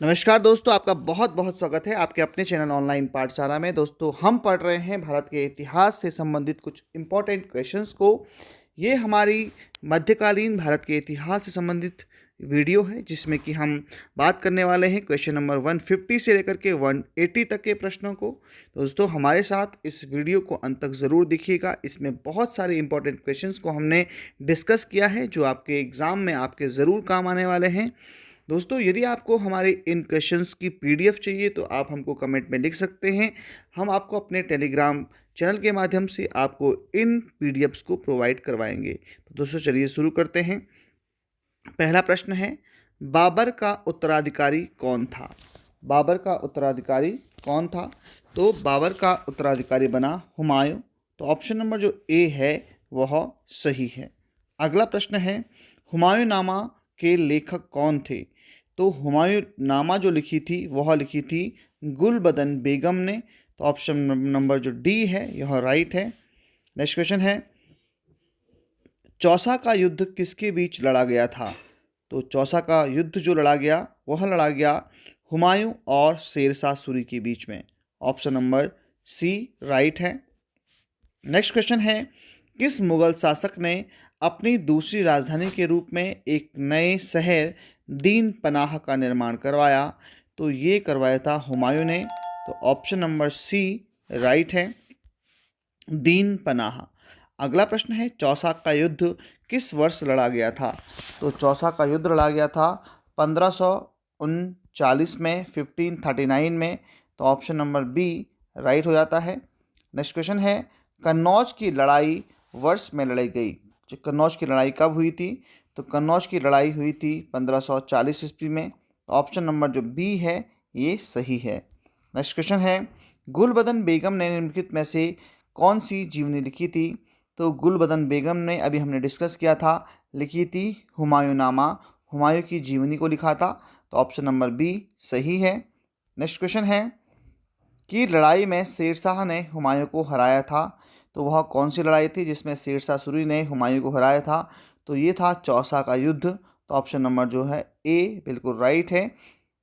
नमस्कार दोस्तों, आपका बहुत बहुत स्वागत है आपके अपने चैनल ऑनलाइन पाठशाला में। दोस्तों, हम पढ़ रहे हैं भारत के इतिहास से संबंधित कुछ इम्पोर्टेंट क्वेश्चंस को। ये हमारी मध्यकालीन भारत के इतिहास से संबंधित वीडियो है, जिसमें कि हम बात करने वाले हैं क्वेश्चन नंबर 150 से लेकर के 180 तक के प्रश्नों को। दोस्तों, हमारे साथ इस वीडियो को अंत तक ज़रूर देखिएगा। इसमें बहुत सारे इंपॉर्टेंट क्वेश्चंस को हमने डिस्कस किया है, जो आपके एग्ज़ाम में आपके ज़रूर काम आने वाले हैं। दोस्तों, यदि आपको हमारे इन क्वेश्चंस की पीडीएफ चाहिए तो आप हमको कमेंट में लिख सकते हैं। हम आपको अपने टेलीग्राम चैनल के माध्यम से आपको इन पीडीएफ्स को प्रोवाइड करवाएंगे। तो दोस्तों, चलिए शुरू करते हैं। पहला प्रश्न है, बाबर का उत्तराधिकारी कौन था? बाबर का उत्तराधिकारी कौन था? तो बाबर का उत्तराधिकारी बना हुमायूं। तो ऑप्शन नंबर जो ए है वह सही है। अगला प्रश्न है, हुमायूंनामा के लेखक कौन थे? तो हुमायूंनामा जो लिखी थी वह लिखी थी गुलबदन बेगम ने। तो ऑप्शन नंबर जो डी है यह राइट है। नेक्स्ट क्वेश्चन है, चौसा का युद्ध किसके बीच लड़ा गया था? तो चौसा का युद्ध जो लड़ा गया वह लड़ा गया हुमायूं और शेरशाह सूरी के बीच में। ऑप्शन नंबर सी राइट है। नेक्स्ट क्वेश्चन है, किस मुगल शासक ने अपनी दूसरी राजधानी के रूप में एक नए शहर दीन पनाह का निर्माण करवाया? तो ये करवाया था हुमायूं ने। तो ऑप्शन नंबर सी राइट है, दीन पनाह। अगला प्रश्न है, चौसा का युद्ध किस वर्ष लड़ा गया था? तो चौसा का युद्ध लड़ा गया था 1539 में, 1539 में। तो ऑप्शन नंबर बी राइट हो जाता है। नेक्स्ट क्वेश्चन है, कन्नौज की लड़ाई वर्ष में लड़ी गई। जो कन्नौज की लड़ाई कब हुई थी? तो कन्नौज की लड़ाई हुई थी 1540 ईस्वी में। ऑप्शन नंबर जो बी है ये सही है। नेक्स्ट क्वेश्चन है, गुलबदन बेगम ने निम्नलिखित में से कौन सी जीवनी लिखी थी? तो गुलबदन बेगम ने, अभी हमने डिस्कस किया था, लिखी थी हुमायूंनामा। हुमायूं की जीवनी को लिखा था। तो ऑप्शन नंबर बी सही है। नेक्स्ट क्वेश्चन है कि लड़ाई में शेरशाह ने हुमायूं को हराया था। तो वह कौन सी लड़ाई थी जिसमें शेरशाह सूरी ने हुमायूं को हराया था? तो ये था चौसा का युद्ध। तो ऑप्शन नंबर जो है ए बिल्कुल राइट है,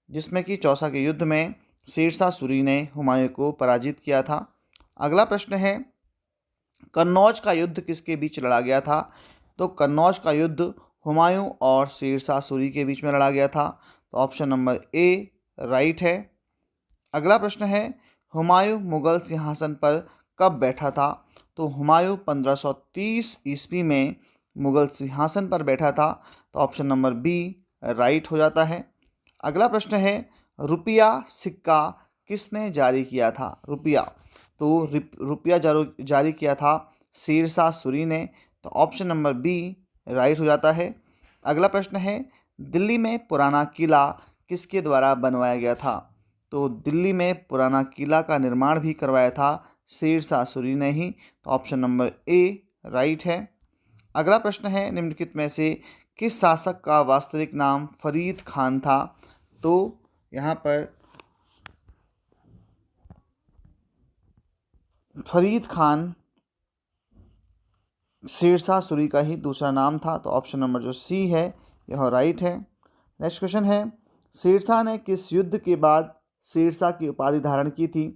जिसमें कि चौसा के युद्ध में शेरशाह सूरी ने हुमायूं को पराजित किया था। अगला प्रश्न है, कन्नौज का युद्ध किसके बीच लड़ा गया था? तो कन्नौज का युद्ध हुमायूं और शेरशाह सूरी के बीच में लड़ा गया था। तो ऑप्शन नंबर ए राइट है। अगला प्रश्न है, हुमायूं मुगल सिंहासन पर कब बैठा था? तो हुमायूं 1530 ईस्वी में मुगल सिंहासन पर बैठा था। तो ऑप्शन नंबर बी राइट हो जाता है। अगला प्रश्न है, रुपया सिक्का किसने जारी किया था? रुपया, तो रुपया जारी किया था शेरशाह सूरी ने। तो ऑप्शन नंबर बी राइट हो जाता है। अगला प्रश्न है, दिल्ली में पुराना किला किसके द्वारा बनवाया गया था? तो दिल्ली में पुराना किला का निर्माण भी करवाया था शेरशाह सूरी ने ही। तो ऑप्शन नंबर ए राइट है। अगला प्रश्न है, निम्नलिखित में से किस शासक का वास्तविक नाम फरीद खान था? तो यहाँ पर फरीद खान शेरशाह सूरी का ही दूसरा नाम था। तो ऑप्शन नंबर जो सी है यह राइट है। नेक्स्ट क्वेश्चन है, शेरशाह ने किस युद्ध के बाद शेरशाह की उपाधि धारण की थी?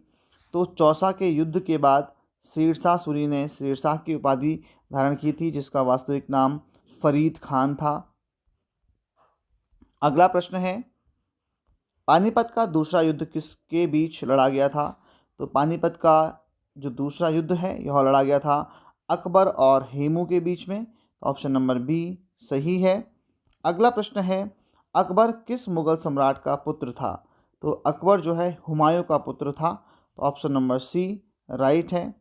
तो चौसा के युद्ध के बाद शेरशाह सूरी ने शेरशाह की उपाधि धारण की थी, जिसका वास्तविक नाम फरीद खान था। अगला प्रश्न है, पानीपत का दूसरा युद्ध किसके बीच लड़ा गया था? तो पानीपत का जो दूसरा युद्ध है यह लड़ा गया था अकबर और हेमू के बीच में। ऑप्शन नंबर बी सही है। अगला प्रश्न है, अकबर किस मुगल सम्राट का पुत्र था? तो अकबर जो है हुमायूं का पुत्र था। तो ऑप्शन नंबर सी राइट है।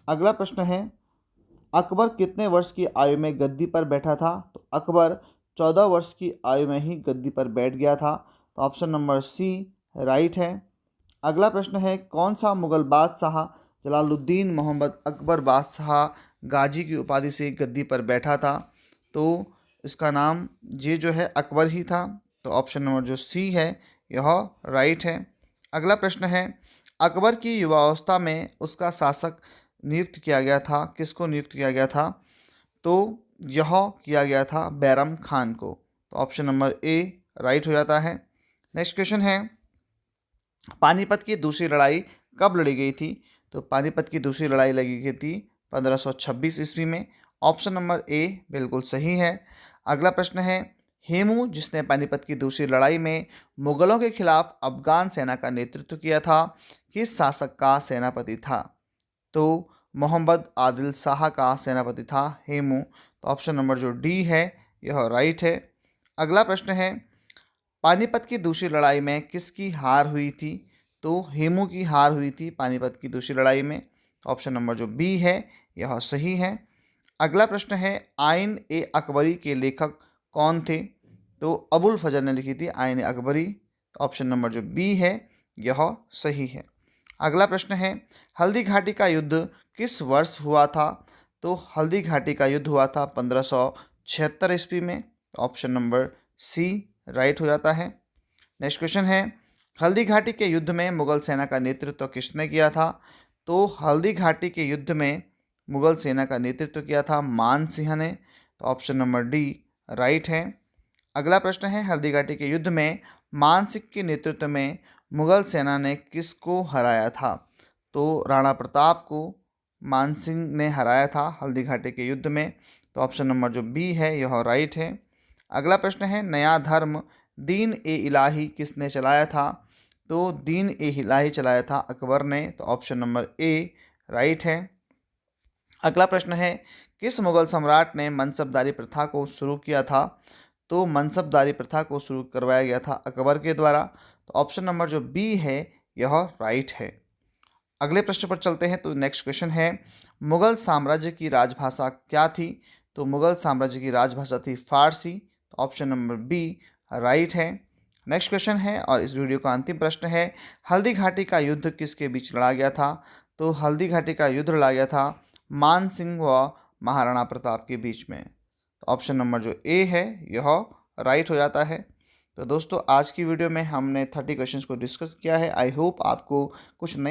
अगला प्रश्न है, अकबर कितने वर्ष की आयु में गद्दी पर बैठा था? तो अकबर 14 वर्ष की आयु में ही गद्दी पर बैठ गया था। तो ऑप्शन नंबर सी राइट है। अगला प्रश्न है, कौन सा मुगल बादशाह जलालुद्दीन मोहम्मद अकबर बादशाह गाजी की उपाधि से गद्दी पर बैठा था? तो इसका नाम ये जो है अकबर ही था। तो ऑप्शन नंबर जो सी है यह राइट है। अगला प्रश्न है, अकबर की युवावस्था में उसका शासक नियुक्त किया गया था, किसको नियुक्त किया गया था? तो यह किया गया था बैरम खान को। तो ऑप्शन नंबर ए राइट हो जाता है। नेक्स्ट क्वेश्चन है, पानीपत की दूसरी लड़ाई कब लड़ी गई थी? तो पानीपत की दूसरी लड़ाई लड़ी गई थी 1526 ईस्वी में। ऑप्शन नंबर ए बिल्कुल सही है। अगला प्रश्न है, हेमू जिसने पानीपत की दूसरी लड़ाई में मुगलों के खिलाफ अफगान सेना का नेतृत्व किया था, किस शासक का सेनापति था? तो मोहम्मद आदिल शाह का सेनापति था हेमू। तो ऑप्शन नंबर जो डी है यह राइट है। अगला प्रश्न है, पानीपत की दूसरी लड़ाई में किसकी हार हुई थी? तो हेमू की हार हुई थी पानीपत की दूसरी लड़ाई में। ऑप्शन नंबर जो बी है यह सही है। अगला प्रश्न है, आइन ए अकबरी के लेखक कौन थे? तो अबुल फजल ने लिखी थी आइन ए अकबरी। ऑप्शन नंबर जो बी है यह सही है। अगला प्रश्न है, हल्दी घाटी का युद्ध किस वर्ष हुआ था? तो हल्दी घाटी का युद्ध हुआ था 1576 ईस्वी में। ऑप्शन नंबर सी राइट हो जाता है। नेक्स्ट क्वेश्चन है, हल्दी घाटी के युद्ध में मुगल सेना का नेतृत्व किसने किया था? तो हल्दी घाटी के युद्ध में मुगल सेना का नेतृत्व किया था मान सिंह ने। तो ऑप्शन नंबर डी राइट है। अगला प्रश्न है, हल्दी घाटी के युद्ध में मान सिंह के नेतृत्व में मुगल सेना ने किसको हराया था? तो राणा प्रताप को मान सिंह ने हराया था हल्दी घाटी के युद्ध में। तो ऑप्शन नंबर जो बी है यह राइट है। अगला प्रश्न है, नया धर्म दीन ए इलाही किसने चलाया था? तो दीन ए इलाही चलाया था अकबर ने। तो ऑप्शन नंबर ए राइट है। अगला प्रश्न है, किस मुगल सम्राट ने मनसबदारी प्रथा को शुरू किया था? तो मनसबदारी प्रथा को शुरू करवाया गया था अकबर के द्वारा। तो ऑप्शन नंबर जो बी है यह राइट है। अगले प्रश्न पर चलते हैं। तो नेक्स्ट क्वेश्चन है, मुगल साम्राज्य की राजभाषा क्या थी? तो मुगल साम्राज्य की राजभाषा थी फारसी। तो ऑप्शन नंबर बी राइट है। नेक्स्ट क्वेश्चन है और इस वीडियो का अंतिम प्रश्न है, हल्दी घाटी का युद्ध किसके बीच लड़ा गया था? तो हल्दी घाटी का युद्ध लड़ा गया था मान सिंह व महाराणा प्रताप के बीच में। तो ऑप्शन नंबर जो ए है यह राइट हो जाता है। तो दोस्तों आज की वीडियो में हमने 30 क्वेश्चंस को डिस्कस किया है। आई होप आपको कुछ नए